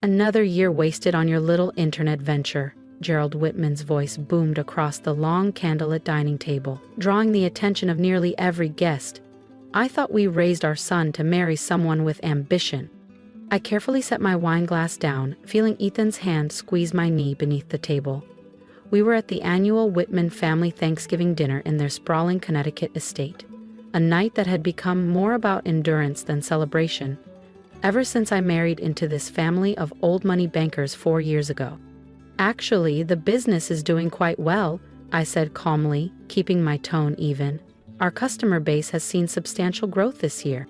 Another year wasted on your little internet venture. Gerald Whitman's voice boomed across the long candlelit dining table, drawing the attention of nearly every guest. I thought we raised our son to marry someone with ambition. I carefully set my wine glass down, feeling Ethan's hand squeeze my knee beneath the table. We were at the annual Whitman family Thanksgiving dinner in their sprawling Connecticut estate, a night that had become more about endurance than celebration, ever since I married into this family of old money bankers 4 years ago. Actually, the business is doing quite well, I said calmly, keeping my tone even. Our customer base has seen substantial growth this year.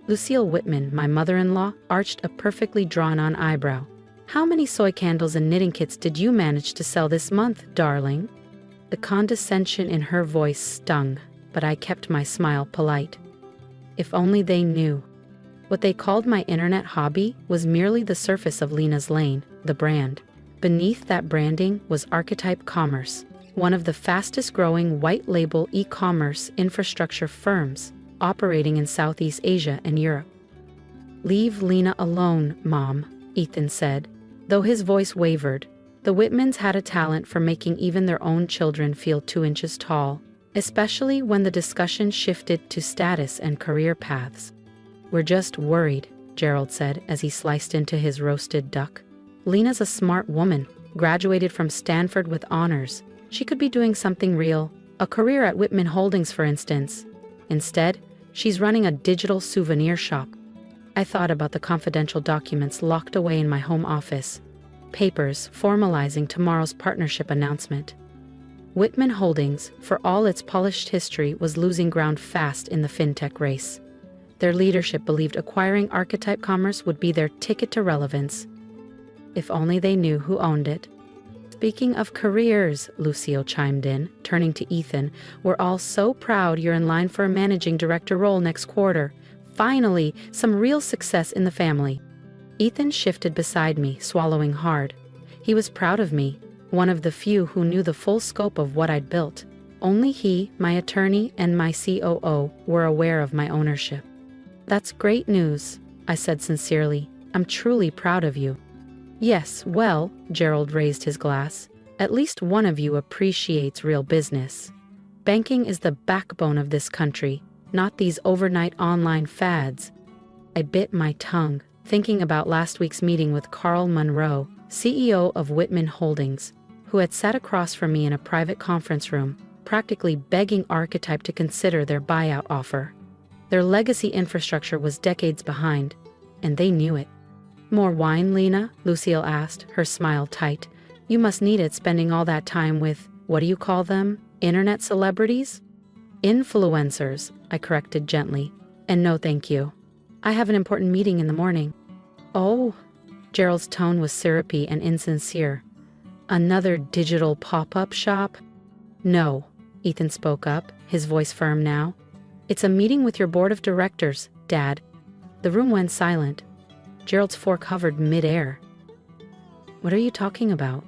Lucille Whitman, my mother-in-law, arched a perfectly drawn-on eyebrow. How many soy candles and knitting kits did you manage to sell this month, darling? The condescension in her voice stung, but I kept my smile polite. If only they knew. What they called my internet hobby was merely the surface of Lena's Lane, the brand. Beneath that branding was Archetype Commerce, one of the fastest-growing white-label e-commerce infrastructure firms operating in Southeast Asia and Europe. "Leave Lena alone, Mom," Ethan said. Though his voice wavered, the Whitmans had a talent for making even their own children feel 2 inches tall, especially when the discussion shifted to status and career paths. "We're just worried," Gerald said as he sliced into his roasted duck. "Lena's a smart woman, graduated from Stanford with honors. She could be doing something real, a career at Whitman Holdings, for instance. Instead, she's running a digital souvenir shop." I thought about the confidential documents locked away in my home office, papers formalizing tomorrow's partnership announcement. Whitman Holdings, for all its polished history, was losing ground fast in the fintech race. Their leadership believed acquiring Archetype Commerce would be their ticket to relevance. If only they knew who owned it. "Speaking of careers," Lucille chimed in, turning to Ethan, "we're all so proud you're in line for a managing director role next quarter. Finally, some real success in the family." Ethan shifted beside me, swallowing hard. He was proud of me, one of the few who knew the full scope of what I'd built. Only he, my attorney, and my COO were aware of my ownership. "That's great news," I said sincerely. "I'm truly proud of you." "Yes, well," Gerald raised his glass, "at least one of you appreciates real business. Banking is the backbone of this country, not these overnight online fads." I bit my tongue, thinking about last week's meeting with Carl Monroe, CEO of Whitman Holdings, who had sat across from me in a private conference room, practically begging Archetype to consider their buyout offer. Their legacy infrastructure was decades behind, and they knew it. "More wine, Lena?" Lucille asked, her smile tight. "You must need it spending all that time with, what do you call them, internet celebrities?" "Influencers," I corrected gently. "And no thank you. I have an important meeting in the morning." "Oh," Gerald's tone was syrupy and insincere. "Another digital pop-up shop?" "No," Ethan spoke up, his voice firm now. "It's a meeting with your board of directors, Dad." The room went silent. Gerald's fork hovered mid-air. "What are you talking about?"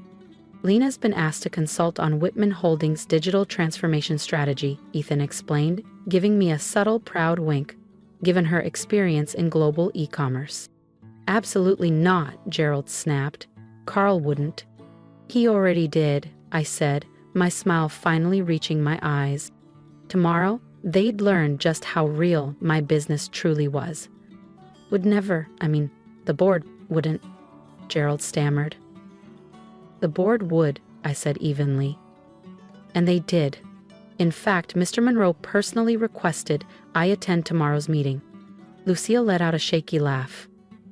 "Lena's been asked to consult on Whitman Holdings' digital transformation strategy," Ethan explained, giving me a subtle, proud wink, given her experience in global e-commerce. "Absolutely not," Gerald snapped. "Carl wouldn't." "He already did," I said, my smile finally reaching my eyes. Tomorrow, they'd learn just how real my business truly was. "Would never, the board wouldn't," Gerald stammered. "The board would," I said evenly. And they did. In fact, Mr. Monroe personally requested I attend tomorrow's meeting. Lucille let out a shaky laugh.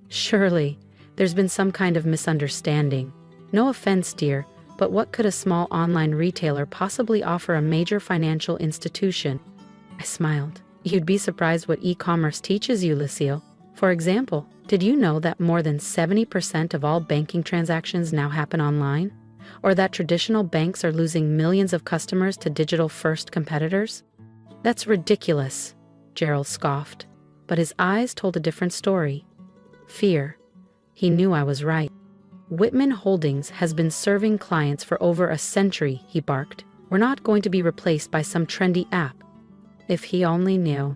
"Surely, there's been some kind of misunderstanding. No offense, dear, but what could a small online retailer possibly offer a major financial institution?" I smiled. "You'd be surprised what e-commerce teaches you, Lucille. For example, did you know that more than 70% of all banking transactions now happen online? Or that traditional banks are losing millions of customers to digital-first competitors?" "That's ridiculous," Gerald scoffed, but his eyes told a different story. Fear. He knew I was right. "Whitman Holdings has been serving clients for over a century," he barked. "We're not going to be replaced by some trendy app." If he only knew.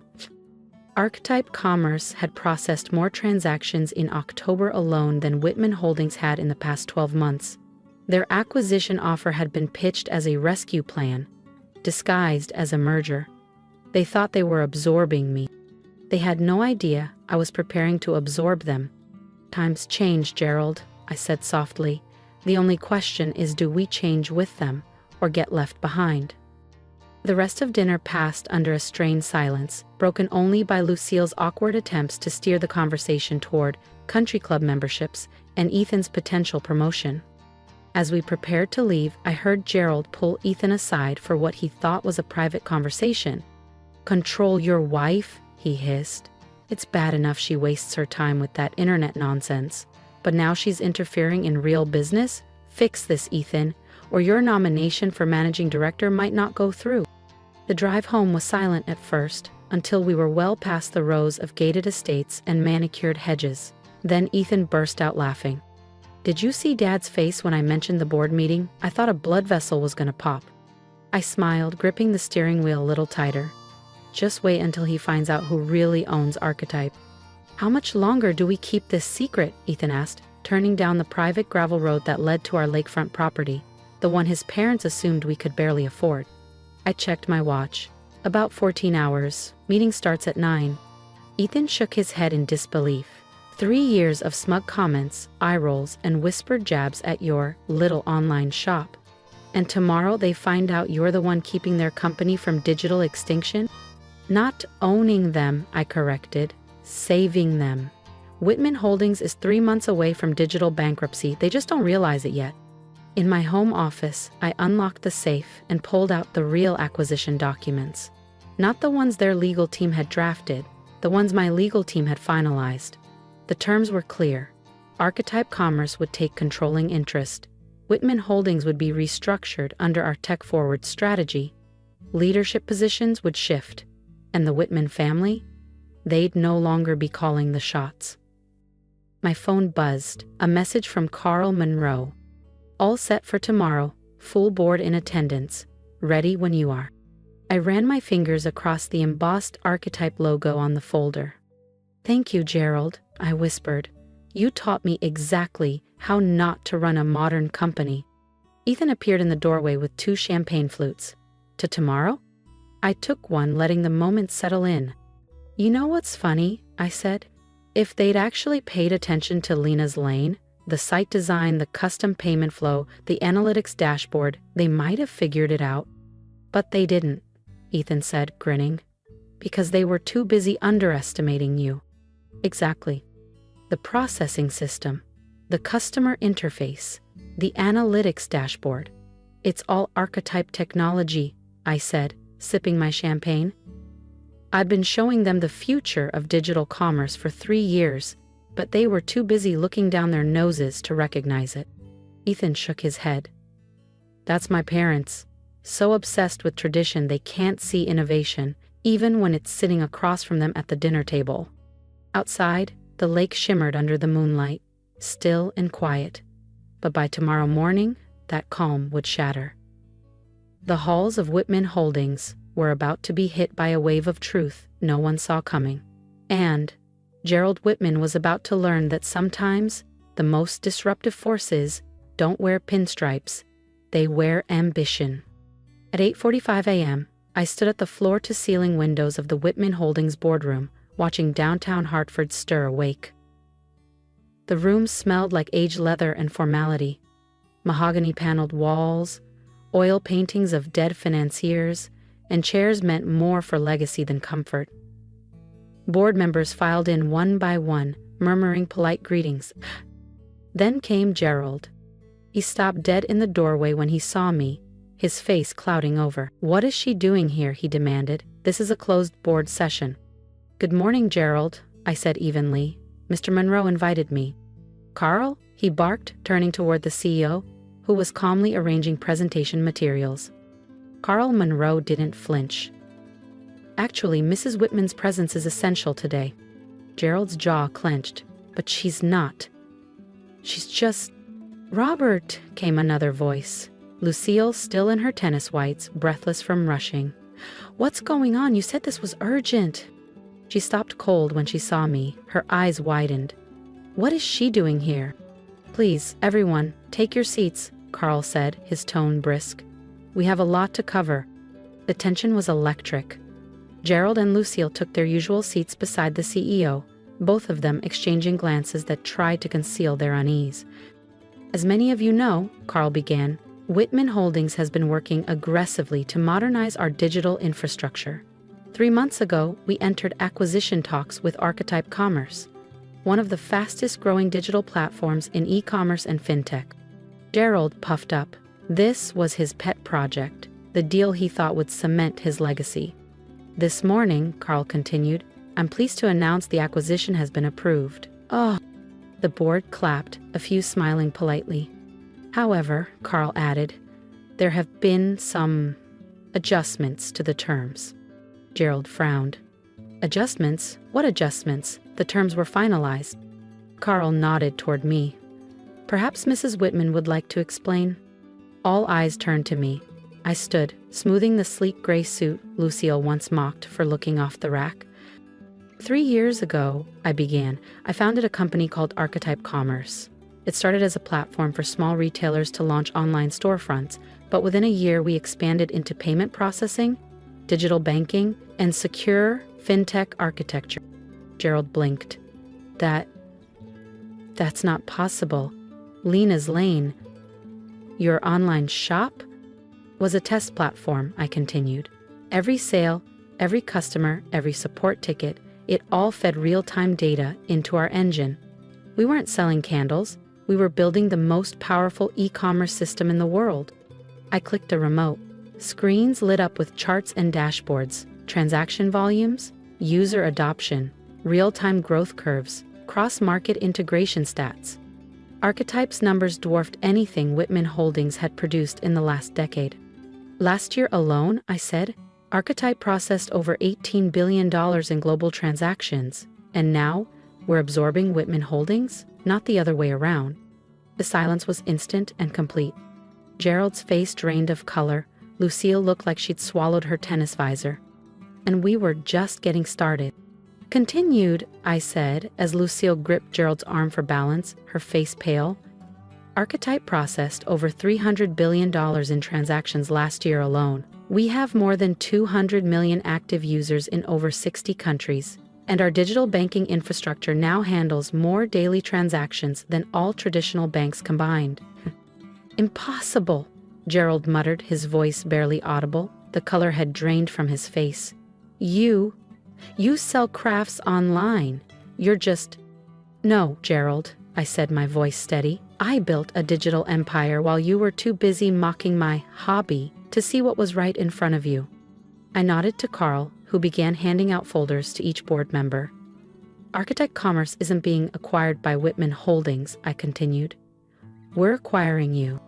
Archetype Commerce had processed more transactions in October alone than Whitman Holdings had in the past 12 months. Their acquisition offer had been pitched as a rescue plan, disguised as a merger. They thought they were absorbing me. They had no idea I was preparing to absorb them. Times change, Gerald, I said softly. The only question is, do we change with them or get left behind? The rest of dinner passed under a strained silence, broken only by Lucille's awkward attempts to steer the conversation toward country club memberships and Ethan's potential promotion. As we prepared to leave, I heard Gerald pull Ethan aside for what he thought was a private conversation. "Control your wife?" he hissed. "It's bad enough she wastes her time with that internet nonsense, but now she's interfering in real business? Fix this, Ethan, or your nomination for managing director might not go through." The drive home was silent at first, until we were well past the rows of gated estates and manicured hedges. Then Ethan burst out laughing. "Did you see Dad's face when I mentioned the board meeting? I thought a blood vessel was gonna pop." I smiled, gripping the steering wheel a little tighter. "Just wait until he finds out who really owns Archetype." "How much longer do we keep this secret?" Ethan asked, turning down the private gravel road that led to our lakefront property, the one his parents assumed we could barely afford. I checked my watch. "About 14 hours. Meeting starts at 9. Ethan shook his head in disbelief. 3 years of smug comments, eye rolls, and whispered jabs at your little online shop. And tomorrow they find out you're the one keeping their company from digital extinction? "Not owning them," I corrected. "Saving them. Whitman Holdings is 3 months away from digital bankruptcy. They just don't realize it yet." In my home office, I unlocked the safe and pulled out the real acquisition documents. Not the ones their legal team had drafted, the ones my legal team had finalized. The terms were clear. Archetype Commerce would take controlling interest. Whitman Holdings would be restructured under our tech-forward strategy. Leadership positions would shift. And the Whitman family? They'd no longer be calling the shots. My phone buzzed, a message from Carl Monroe. "All set for tomorrow, full board in attendance, ready when you are." I ran my fingers across the embossed Archetype logo on the folder. "Thank you, Gerald," I whispered. "You taught me exactly how not to run a modern company." Ethan appeared in the doorway with 2 champagne flutes. "To tomorrow?" I took one, letting the moment settle in. "You know what's funny?" I said. "If they'd actually paid attention to Lena's lane, the site design, the custom payment flow, the analytics dashboard, they might have figured it out." "But they didn't," Ethan said, grinning. "Because they were too busy underestimating you." "Exactly. The processing system, the customer interface, the analytics dashboard. It's all Archetype technology," I said, sipping my champagne. "I've been showing them the future of digital commerce for 3 years, but they were too busy looking down their noses to recognize it." Ethan shook his head. "That's my parents. So obsessed with tradition they can't see innovation, even when it's sitting across from them at the dinner table." Outside, the lake shimmered under the moonlight, still and quiet. But by tomorrow morning, that calm would shatter. The halls of Whitman Holdings were about to be hit by a wave of truth no one saw coming. And Gerald Whitman was about to learn that sometimes the most disruptive forces don't wear pinstripes, they wear ambition. At 8:45 a.m., I stood at the floor-to-ceiling windows of the Whitman Holdings boardroom, watching downtown Hartford stir awake. The room smelled like aged leather and formality. Mahogany-paneled walls, oil paintings of dead financiers, and chairs meant more for legacy than comfort. Board members filed in one by one, murmuring polite greetings. Then came Gerald. He stopped dead in the doorway when he saw me, his face clouding over. "What is she doing here?" he demanded. "This is a closed board session." "Good morning, Gerald," I said evenly. "Mr. Monroe invited me." "Carl?" he barked, turning toward the CEO, who was calmly arranging presentation materials. Carl Monroe didn't flinch. "Actually, Mrs. Whitman's presence is essential today." Gerald's jaw clenched. "But she's not. She's just—" "Robert," came another voice. Lucille, still in her tennis whites, breathless from rushing. "What's going on? You said this was urgent." She stopped cold when she saw me, her eyes widened. What is she doing here? Please, everyone, take your seats, Carl said, his tone brisk. We have a lot to cover. The tension was electric. Gerald and Lucille took their usual seats beside the CEO, both of them exchanging glances that tried to conceal their unease. As many of you know, Carl began, Whitman Holdings has been working aggressively to modernize our digital infrastructure. 3 months ago, we entered acquisition talks with Archetype Commerce, one of the fastest-growing digital platforms in e-commerce and fintech. Gerald puffed up. This was his pet project, the deal he thought would cement his legacy. This morning, Carl continued, I'm pleased to announce the acquisition has been approved. Oh, the board clapped, a few smiling politely. However, Carl added, there have been some adjustments to the terms. Gerald frowned. Adjustments? What adjustments? The terms were finalized. Carl nodded toward me. Perhaps Mrs. Whitman would like to explain. All eyes turned to me. I stood, smoothing the sleek gray suit Lucille once mocked for looking off the rack. 3 years ago, I began, I founded a company called Archetype Commerce. It started as a platform for small retailers to launch online storefronts, but within a year we expanded into payment processing, digital banking, and secure fintech architecture. Gerald blinked. That's not possible. Lena's Lane, your online shop, was a test platform, I continued. Every sale, every customer, every support ticket, it all fed real-time data into our engine. We weren't selling candles, we were building the most powerful e-commerce system in the world. I clicked a remote. Screens lit up with charts and dashboards, transaction volumes, user adoption, real-time growth curves, cross-market integration stats. Archetype's numbers dwarfed anything Whitman Holdings had produced in the last decade. Last year alone, I said, Archetype processed over $18 billion in global transactions, and now we're absorbing Whitman Holdings, not the other way around. The silence was instant and complete. Gerald's face drained of color. Lucille looked like she'd swallowed her tennis visor. And we were just getting started. Continued, I said, as Lucille gripped Gerald's arm for balance, her face pale. Archetype processed over $300 billion in transactions last year alone. We have more than 200 million active users in over 60 countries, and our digital banking infrastructure now handles more daily transactions than all traditional banks combined. Impossible, Gerald muttered, his voice barely audible. The color had drained from his face. You sell crafts online. You're just... No, Gerald, I said, my voice steady. I built a digital empire while you were too busy mocking my hobby to see what was right in front of you. I nodded to Carl, who began handing out folders to each board member. Archetype Commerce isn't being acquired by Whitman Holdings, I continued. We're acquiring you.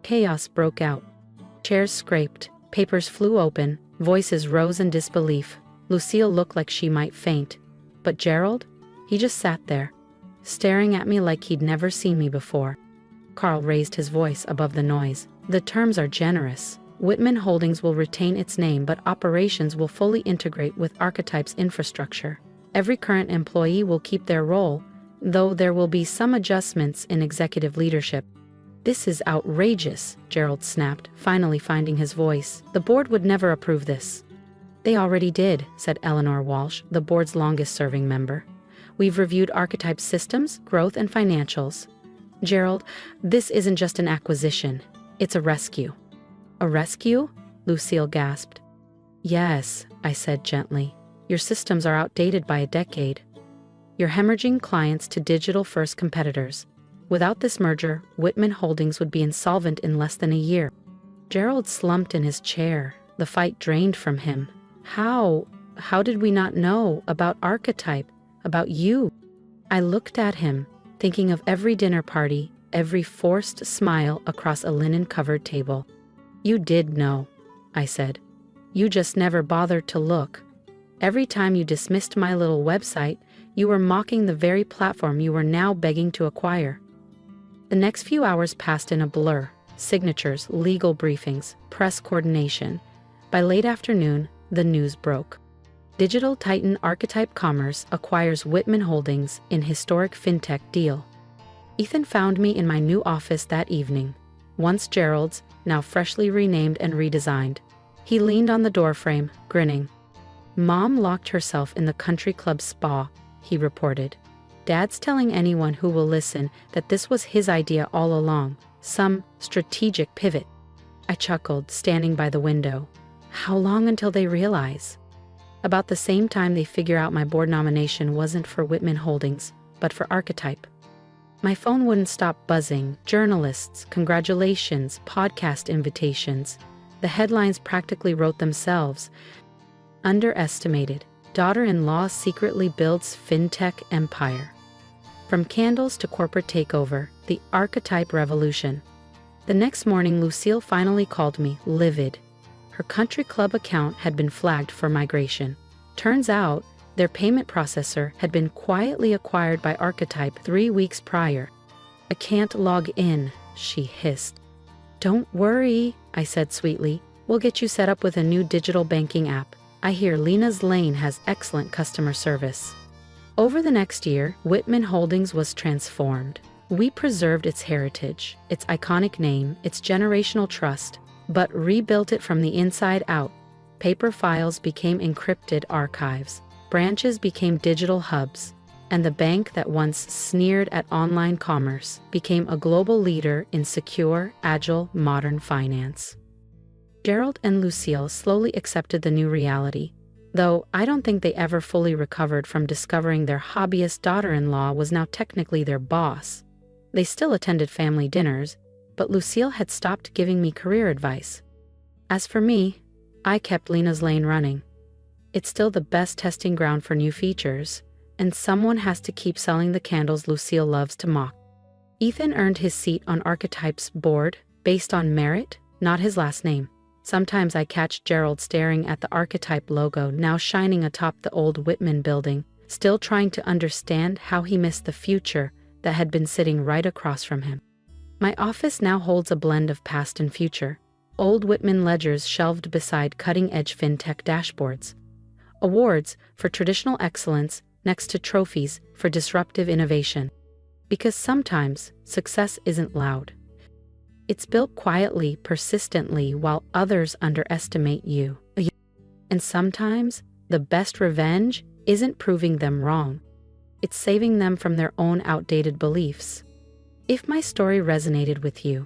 Chaos broke out. Chairs scraped, papers flew open, voices rose in disbelief. Lucille looked like she might faint. But Gerald? He just sat there, staring at me like he'd never seen me before. Carl raised his voice above the noise. The terms are generous. Whitman Holdings will retain its name, but operations will fully integrate with Archetype's infrastructure. Every current employee will keep their role, though there will be some adjustments in executive leadership. This is outrageous, Gerald snapped, finally finding his voice. The board would never approve this. They already did, said Eleanor Walsh, the board's longest-serving member. We've reviewed Archetype's systems, growth, and financials. Gerald, this isn't just an acquisition. It's a rescue. A rescue? Lucille gasped. Yes, I said gently. Your systems are outdated by a decade. You're hemorrhaging clients to digital-first competitors. Without this merger, Whitman Holdings would be insolvent in less than a year. Gerald slumped in his chair. The fight drained from him. How did we not know about Archetype, about you? I looked at him, thinking of every dinner party, every forced smile across a linen-covered table. You did know, I said. You just never bothered to look. Every time you dismissed my little website, you were mocking the very platform you were now begging to acquire. The next few hours passed in a blur. Signatures, legal briefings, press coordination. By late afternoon, the news broke. Digital titan Archetype Commerce acquires Whitman Holdings in historic fintech deal. Ethan found me in my new office that evening, once Gerald's, now freshly renamed and redesigned. He leaned on the doorframe, grinning. "Mom locked herself in the country club spa," he reported. "Dad's telling anyone who will listen that this was his idea all along, some strategic pivot." I chuckled, standing by the window. How long until they realize? About the same time they figure out my board nomination wasn't for Whitman Holdings, but for Archetype. My phone wouldn't stop buzzing. Journalists, congratulations, podcast invitations. The headlines practically wrote themselves. Underestimated. Daughter-in-law secretly builds fintech empire. From candles to corporate takeover, the Archetype revolution. The next morning, Lucille finally called me, livid. Her country club account had been flagged for migration. Turns out, their payment processor had been quietly acquired by Archetype 3 weeks prior. "I can't log in," she hissed. "Don't worry," I said sweetly. "We'll get you set up with a new digital banking app. I hear Lena's Lane has excellent customer service." Over the next year, Whitman Holdings was transformed. We preserved its heritage, its iconic name, its generational trust, but rebuilt it from the inside out. Paper files became encrypted archives, branches became digital hubs, and the bank that once sneered at online commerce became a global leader in secure, agile, modern finance. Gerald and Lucille slowly accepted the new reality, though I don't think they ever fully recovered from discovering their hobbyist daughter-in-law was now technically their boss. They still attended family dinners, but Lucille had stopped giving me career advice. As for me, I kept Lena's Lane running. It's still the best testing ground for new features, and someone has to keep selling the candles Lucille loves to mock. Ethan earned his seat on Archetype's board based on merit, not his last name. Sometimes I catch Gerald staring at the Archetype logo now shining atop the old Whitman building, still trying to understand how he missed the future that had been sitting right across from him. My office now holds a blend of past and future. Old Whitman ledgers shelved beside cutting-edge fintech dashboards. Awards for traditional excellence next to trophies for disruptive innovation. Because sometimes success isn't loud. It's built quietly, persistently, while others underestimate you. And sometimes the best revenge isn't proving them wrong. It's saving them from their own outdated beliefs. If my story resonated with you,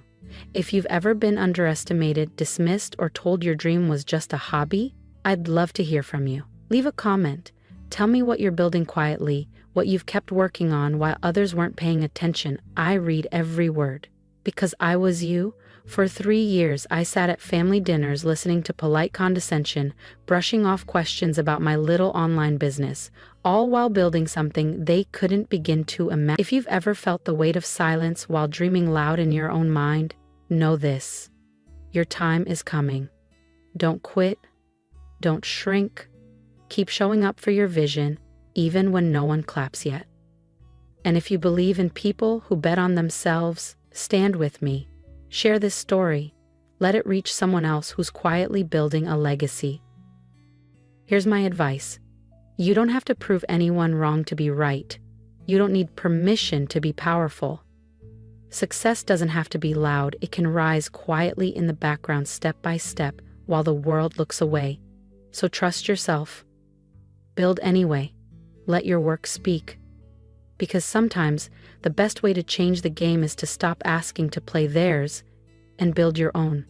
if you've ever been underestimated, dismissed, or told your dream was just a hobby, I'd love to hear from you. Leave a comment. Tell me what you're building quietly, what you've kept working on while others weren't paying attention. I read every word. Because I was you, for 3 years I sat at family dinners listening to polite condescension, brushing off questions about my little online business, all while building something they couldn't begin to imagine. If you've ever felt the weight of silence while dreaming loud in your own mind, know this. Your time is coming. Don't quit. Don't shrink. Keep showing up for your vision, even when no one claps yet. And if you believe in people who bet on themselves, stand with me. Share this story. Let it reach someone else who's quietly building a legacy. Here's my advice. You don't have to prove anyone wrong to be right. You don't need permission to be powerful. Success doesn't have to be loud. It can rise quietly in the background, step by step, while the world looks away. So trust yourself. Build anyway. Let your work speak. Because sometimes the best way to change the game is to stop asking to play theirs and build your own.